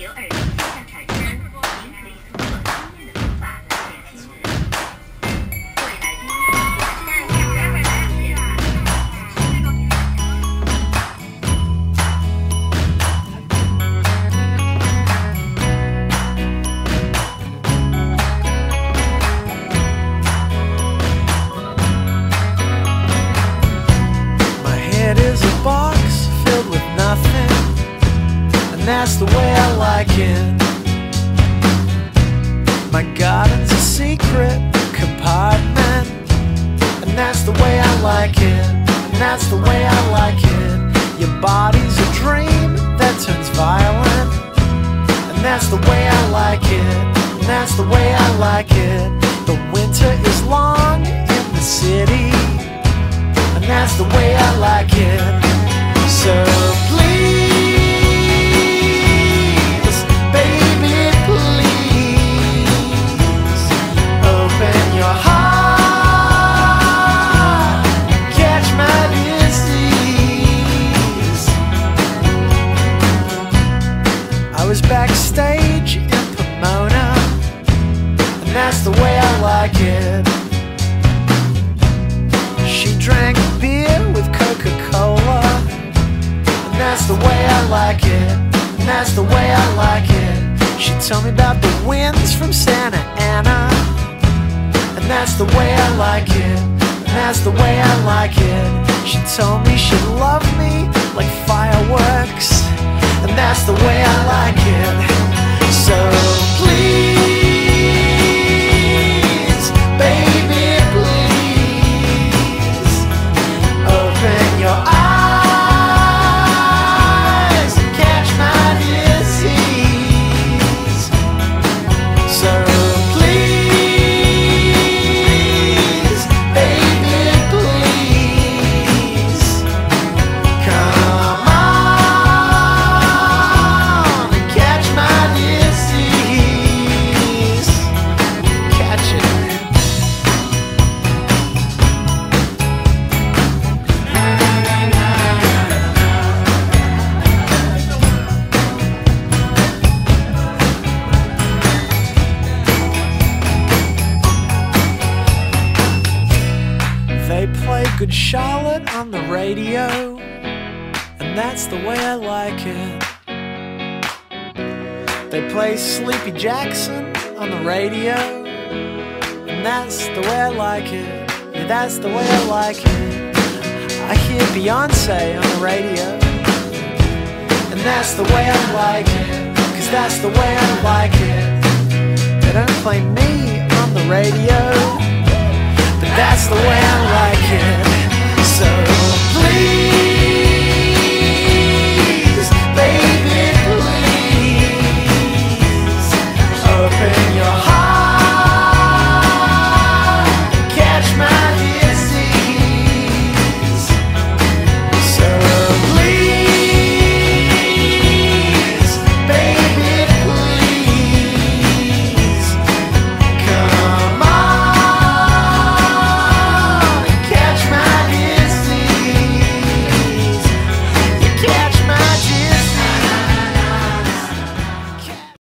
由耳机上产生，您可以通过方便的方法来减轻刺激。各位来宾，我是带上200来点。My head is a box filled with nothing, and that's the way I like it. My garden's a secret compartment, and that's the way I like it. And that's the way I like it. Your body's a dream that turns violent, and that's the way I like it. And that's the way I like it. The winter is long in the city, and that's the way I like it. So please, baby, please open your heart, catch my disease. I was backstage in Pomona, and that's the way I like it. She drank beer with Coca-Cola, and that's the way I like it. And that's the way I like it. She told me about the winds from Santa Ana, and that's the way I like it. And that's the way I like it. She told me she'd love me like fireworks, and that's the way I like it. So please, baby, please open your eyes and catch my disease. So please, baby, please come on and catch my disease. Catch it. They play Good Charlotte on the radio, and that's the way I like it. They play Sleepy Jackson on the radio, and that's the way I like it. Yeah, that's the way I like it. I hear Beyonce on the radio, and that's the way I like it. 'Cause that's the way I like it. They don't play me on the radio, but that's the way